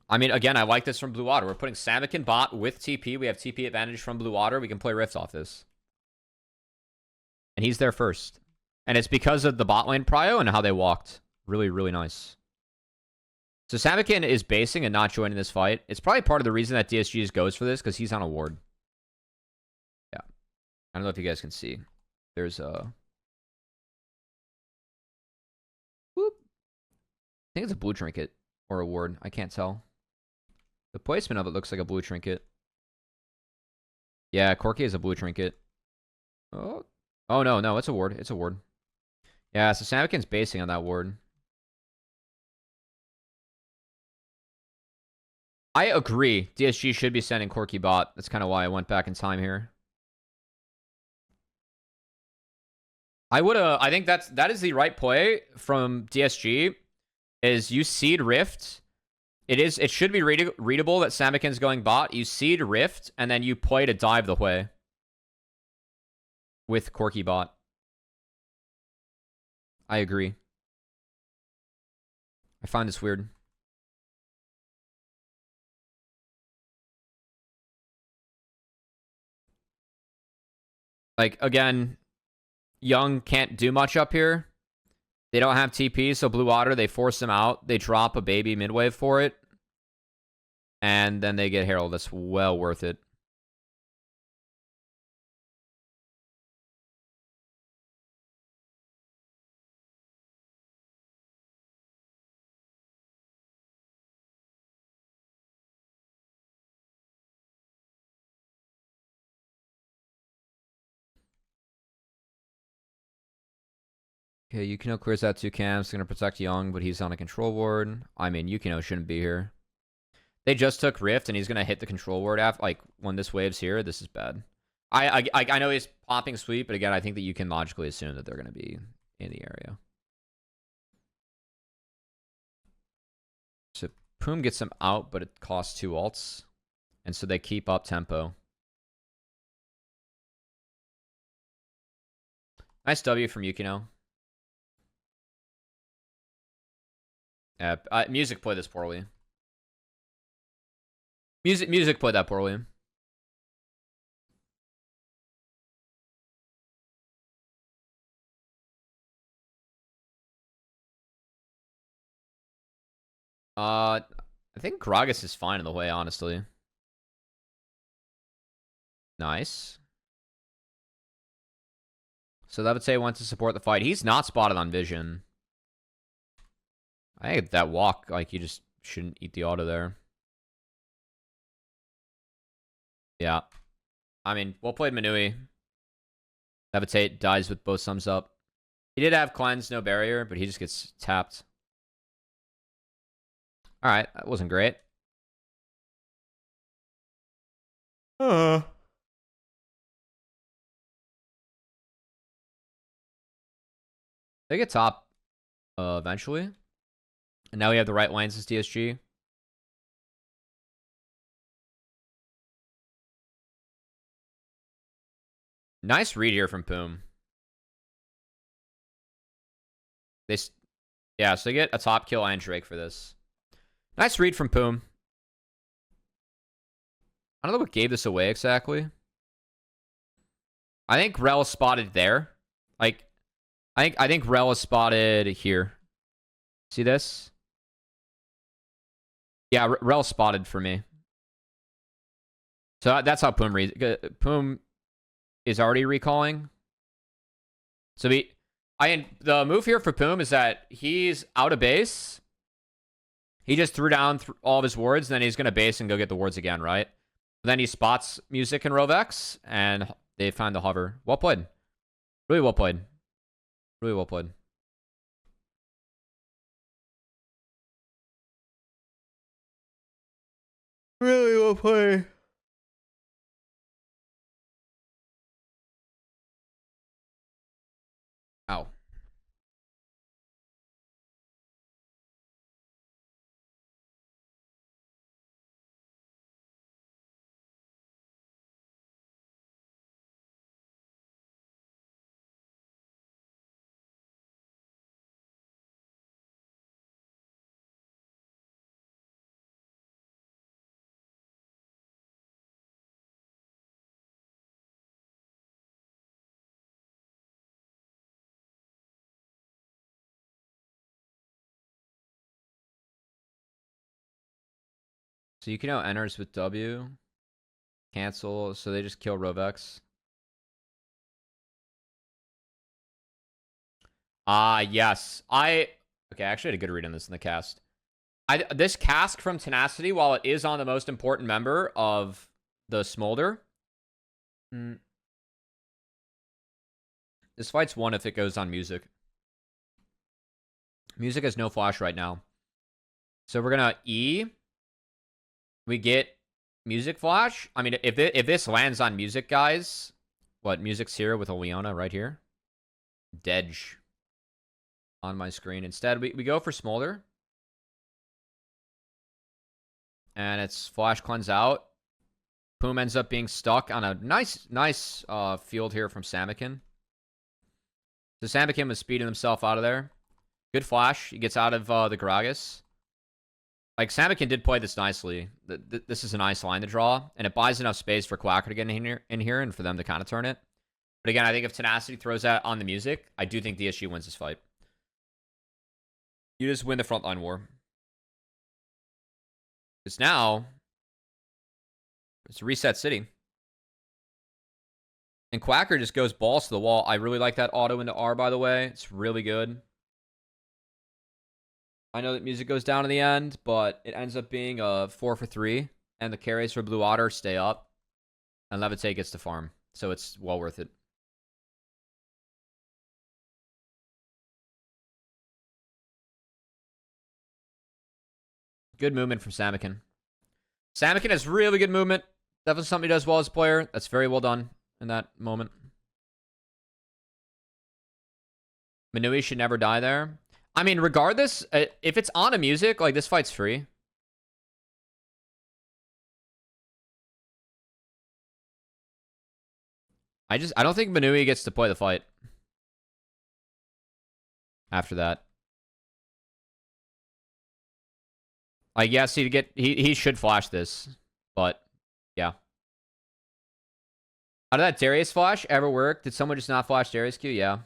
I mean, again, I like this from Blue Water. We're putting Samak in bot with TP. We have TP advantage from Blue Water. We can play Rift off this. And he's there first. And it's because of the bot lane prio and how they walked. Really, really nice. So Samakin is basing and not joining this fight. It's probably part of the reason that DSG goes for this, because he's on a ward. Yeah. I don't know if you guys can see. There's a... Whoop. I think it's a blue trinket or a ward. I can't tell. The placement of it looks like a blue trinket. Yeah, Corki is a blue trinket. Oh, no, it's a ward. It's a ward. Yeah, so Samakin's basing on that ward. I agree. DSG should be sending Corki bot. That's kind of why I went back in time here. I think that is the right play from DSG. Is you seed Rift. It should be readable that Samakin's going bot. You seed Rift, and then you play to dive the way with Corki bot. I agree. I find this weird. Like, again, Young can't do much up here. They don't have TP, so Blue Water, they force him out. They drop a baby midwave for it. And then they get Herald. That's well worth it. Okay, Yukino clears out 2 camps. Going to protect Young, but he's on a control ward. I mean, Yukino shouldn't be here. They just took Rift, and he's going to hit the control ward after, like, when this wave's here. This is bad. I know he's popping sweep, but again, I think that you can logically assume that they're going to be in the area. So Poom gets him out, but it costs 2 ults. And so they keep up tempo. Nice W from Yukino. Music played this poorly. Music played that poorly. I think Gragas is fine in the way, honestly. Nice. So that would say wants to support the fight. He's not spotted on vision. I think that walk, like, you just shouldn't eat the auto there. Yeah. I mean, well played, Manui. Levitate dies with both thumbs up. He did have cleanse, no barrier, but he just gets tapped. Alright, that wasn't great. They get top eventually. And now we have the right lanes as DSG. Nice read here from Poom. Yeah, so they get a top kill and Drake for this. Nice read from Poom. I don't know what gave this away exactly. I think Rel spotted there. Like, I think Rel is spotted here. See this? Yeah, Rel spotted for me. So that's how Poom reads. Poom is already recalling. So the move here for Poom is that he's out of base. He just threw down all of his wards, and then he's going to base and go get the wards again, right? Then he spots Music and Rovex, and they find the hover. Well played. Really well played. Really well played. Really well played. Ow. So you can now enters with W. Cancel, so they just kill Rovex. Yes. Okay, I actually had a good read on this in the cast. This cask from Tenacity, while it is on the most important member of the Smolder, this fight's won if it goes on Music. Music has no flash right now. So we're gonna E. We get Music flash. I mean, if this lands on Music, guys, what, Music's here with a Leona right here? Dedge on my screen. Instead, we go for Smolder. And it's Flash Cleanse out. Poom ends up being stuck on a nice field here from Samakin. So Samakin was speeding himself out of there. Good flash. He gets out of the Gragas. Like, Samakin did play this nicely. This is a nice line to draw, and it buys enough space for Quacker to get in here and for them to kind of turn it. But again, I think if Tenacity throws that on the Music, I do think DSG wins this fight. You just win the frontline war. Because now, it's Reset City. And Quacker just goes balls to the wall. I really like that auto into R, by the way. It's really good. I know that Music goes down in the end, but it ends up being a 4 for 3. And the carries for Blue Otter stay up. And Levitate gets to farm. So it's well worth it. Good movement from Samakin. Samakin has really good movement. Definitely something he does well as a player. That's very well done in that moment. Manui should never die there. I mean, regardless, if it's on a Music, like, this fight's free. I don't think Manui gets to play the fight after that. Like, yes, he should flash this, but yeah. How did that Darius flash ever work? Did someone just not flash Darius Q? Yeah.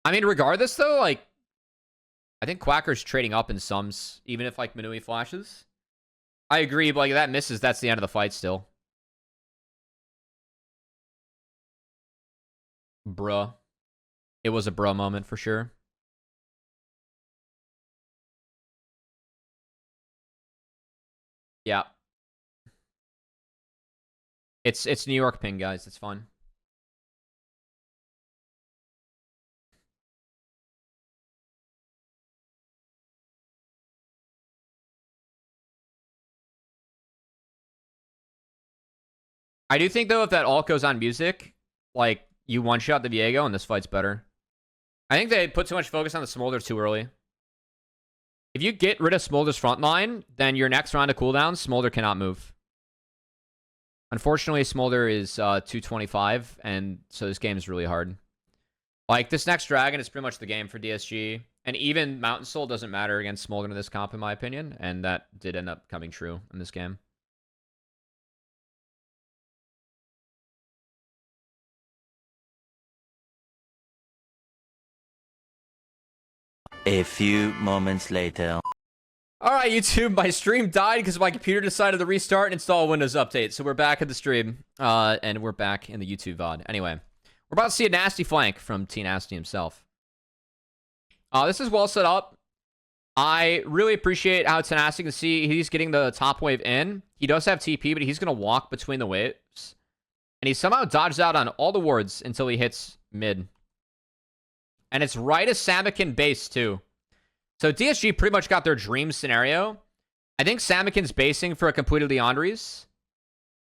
I mean, regardless, though, like, I think Quacker's trading up in sums, even if, like, Manui flashes. I agree, but, like, that misses, that's the end of the fight still. Bruh. It was a bruh moment for sure. Yeah. It's New York ping, guys. It's fun. I do think, though, if that ult goes on music, like, you one-shot the Viego and this fight's better. I think they put too much focus on the Smolder too early. If you get rid of Smolder's front line, then your next round of cooldowns, Smolder cannot move. Unfortunately, Smolder is 225, and so this game is really hard. Like, this next Dragon is pretty much the game for DSG. And even Mountain Soul doesn't matter against Smolder in this comp, in my opinion. And that did end up coming true in this game. A few moments later. All right, YouTube, my stream died because my computer decided to restart and install a Windows update. So we're back at the stream, and we're back in the YouTube VoD. Anyway, we're about to see a nasty flank from T Nasty himself. This is well set up. I really appreciate how Tenacity can see he's getting the top wave in. He does have TP, but he's going to walk between the waves. And he somehow dodges out on all the wards until he hits mid. And it's right as Samakin base, too. So DSG pretty much got their dream scenario. I think Samakin's basing for a completed Leandries.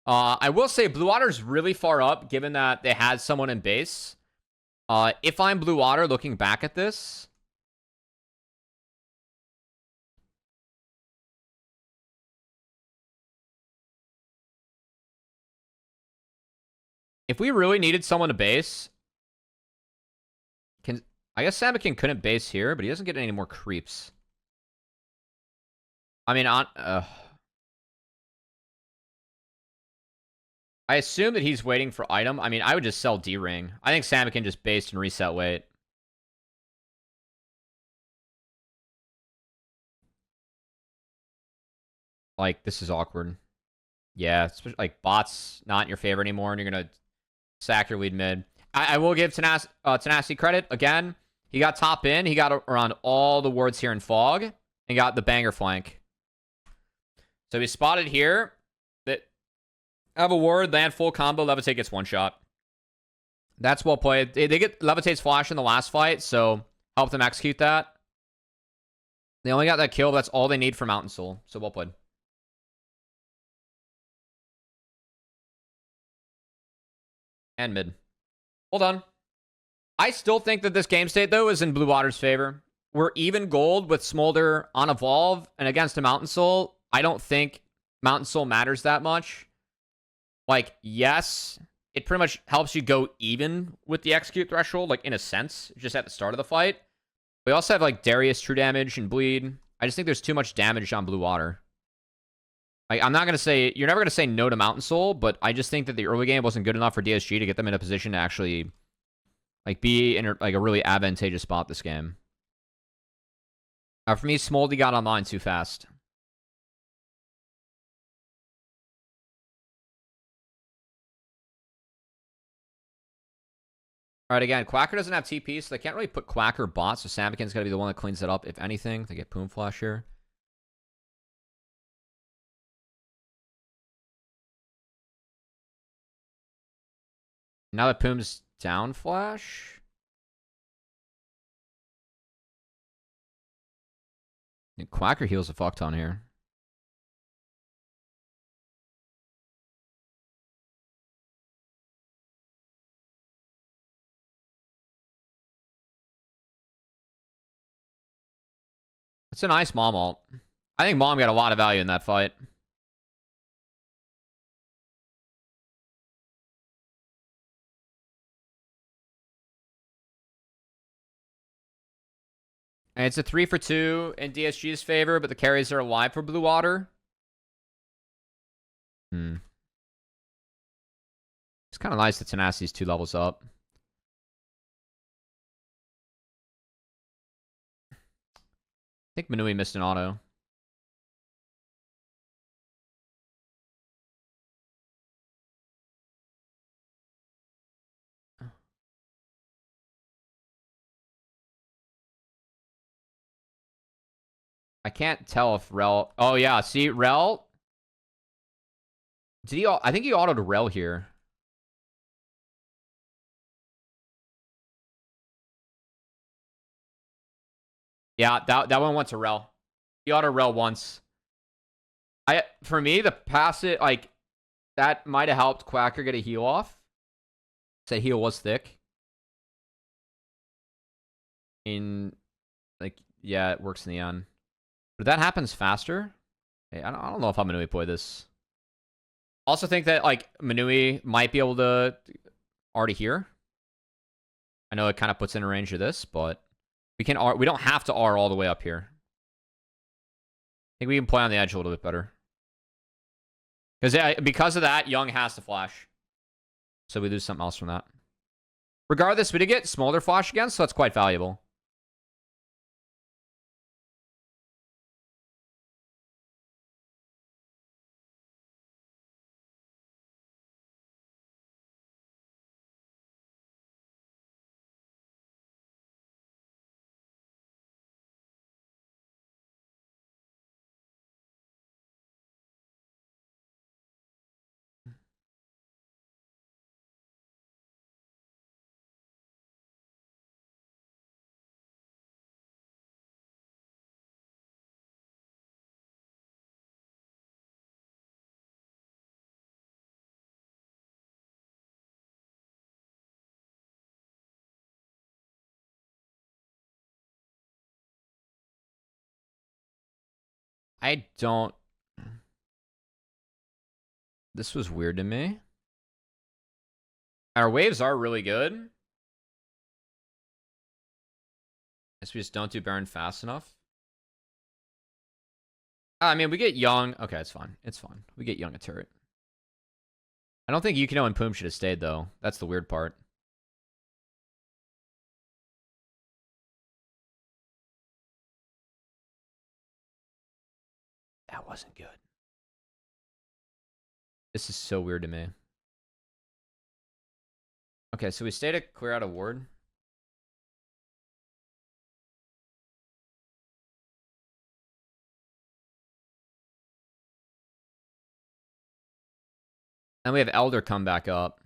I will say Blue Water's really far up, given that they had someone in base. If I'm Blue Water looking back at this... If we really needed someone to base... I guess Samakin couldn't base here, but he doesn't get any more creeps. I mean, I assume that he's waiting for item. I mean, I would just sell D-Ring. I think Samakin just based and reset wait. Like, this is awkward. Yeah, like, bot's not in your favor anymore, and you're going to sack your lead mid. I will give Tenacity credit. Again, he got top in. He got around all the wards here in Fog and got the banger flank. So he spotted here that have a ward, land full combo, Levitate gets one shot. That's well played. They get Levitate's flash in the last fight, so help them execute that. They only got that kill, but that's all they need for Mountain Soul. So well played. And mid. Hold on. I still think that this game state, though, is in Blue Water's favor. We're even gold with Smolder on Evolve, and against a Mountain Soul, I don't think Mountain Soul matters that much. Like, yes, it pretty much helps you go even with the execute threshold, like, in a sense, just at the start of the fight. We also have, like, Darius true damage and bleed. I just think there's too much damage on Blue Water. Like, I'm not going to say... You're never going to say no to Mountain Soul, but I just think that the early game wasn't good enough for DSG to get them in a position to actually... like, be in like a really advantageous spot this game. For me, Smoldy got online too fast. Alright, again, Quacker doesn't have TP, so they can't really put Quacker bot, so Samakin's got to be the one that cleans it up, if anything. They get Poom Flash here. Now that Poom's down Flash... And Quacker heals a fuck ton here. It's a nice Mom ult. I think Mom got a lot of value in that fight. And it's a 3 for 2 in DSG's favor, but the carries are alive for Blue Water. It's kind of nice that Tenacity's 2 levels up. I think Manui missed an auto. I can't tell if Rel... Oh, yeah. See, Rel... Did he... I think he autoed Rel here. Yeah, that one went to Rel. He autoed Rel once. For me, the pass it, like, that might have helped Quacker get a heal off. Say heal was thick. Yeah, it works in the end. But if that happens faster, hey, I don't know if I'm Manui play this. Also think that, like, Manui might be able to already hear. I know it kind of puts in a range of this, but we don't have to R all the way up here. I think we can play on the edge a little bit better. Because of that, Young has to flash. So we lose something else from that. Regardless, we did get Smolder flash again, so that's quite valuable. I don't... This was weird to me. Our waves are really good. Guess we just don't do Baron fast enough. I mean, we get Young. Okay, it's fine. It's fine. We get Young a turret. I don't think Yukino and Poom should have stayed, though. That's the weird part. That wasn't good. This is so weird to me. Okay, so we stay to clear out a ward. And we have Elder come back up.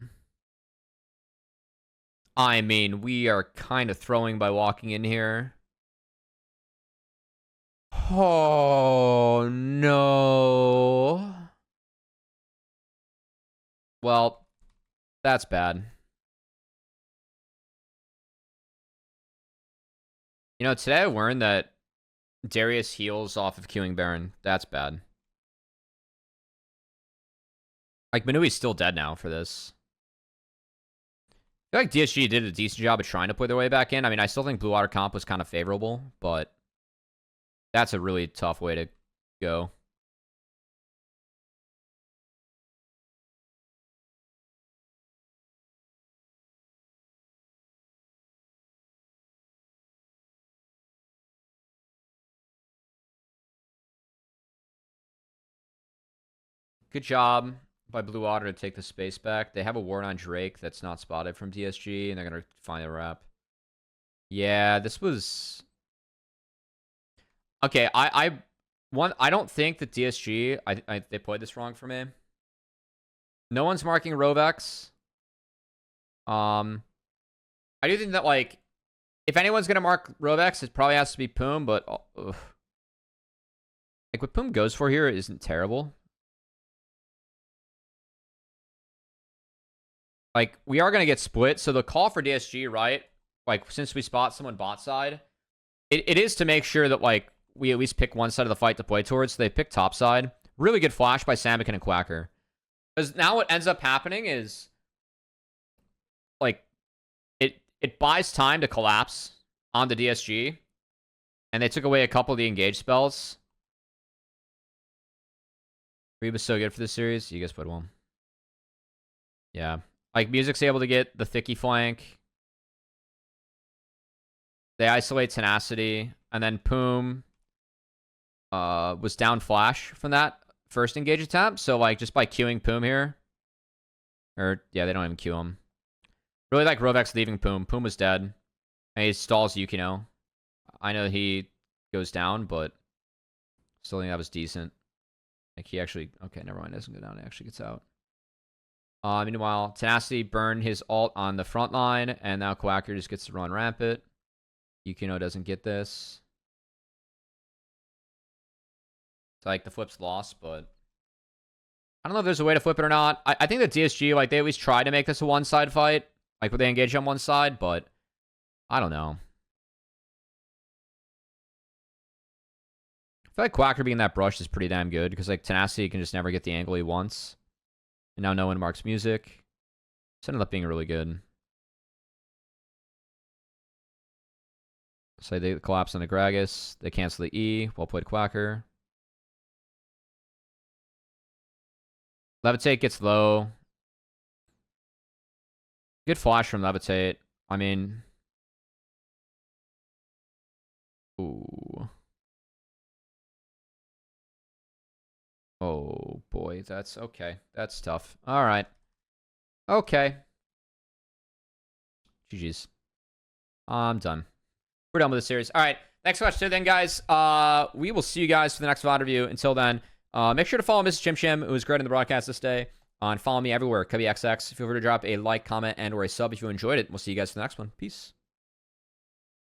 I mean, we are kind of throwing by walking in here. Oh, no. Well, that's bad. You know, today I learned that Darius heals off of queuing Baron. That's bad. Like, Manui's still dead now for this. I feel like DSG did a decent job of trying to play their way back in. I mean, I still think Blue Water comp was kind of favorable, but that's a really tough way to go. Good job by Blue Water to take the space back. They have a ward on Drake that's not spotted from DSG, and they're going to find a wrap. Yeah, this was... Okay, I don't think that DSG... they played this wrong for me. No one's marking Rovex. I do think that, like, if anyone's going to mark Rovex, it probably has to be Poom, but... like, what Poom goes for here isn't terrible. Like, we are going to get split, so the call for DSG, right? Like, since we spot someone bot side, it is to make sure that, like, we at least pick one side of the fight to play towards. So they pick top side. Really good flash by Sambican and Quacker. Because now what ends up happening is, like, it buys time to collapse on the DSG. And they took away a couple of the engage spells. Reba's so good for this series. You guys played well. Yeah. Like, Music's able to get the Thicky flank. They isolate Tenacity. And then Poom was down flash from that first engage attempt. So, like, just by queuing Poom here. Or, yeah, they don't even queue him. Really like Rovex leaving Poom. Poom was dead. And he stalls Yukino. I know he goes down, but Still think that was decent. Like, he actually... Okay, never mind. It doesn't go down. It actually gets out. Meanwhile, Tenacity burned his ult on the front line, and now Quacker just gets to run rampant. Yukino doesn't get this. So, like, the flip's lost, but... I don't know if there's a way to flip it or not. I think that DSG, like, they always try to make this a one-side fight. Like, where they engage on one side, but... I don't know. I feel like Quacker being that brush is pretty damn good, because, like, Tenacity can just never get the angle he wants. And now no one marks music. This ended up being really good. So they collapse on the Gragas. They cancel the E. Well played, Quacker. Levitate gets low. Good flash from Levitate. I mean... Ooh. Oh, boy. That's okay. That's tough. All right. Okay. GG's. I'm done. We're done with the series. All right. Thanks so much then, guys. We will see you guys for the next VoD review. Until then, make sure to follow Mrs. Chim, who was great in the broadcast this day. And follow me everywhere, CubbyXX. Feel free to drop a like, comment, and or a sub if you enjoyed it. We'll see you guys for the next one. Peace.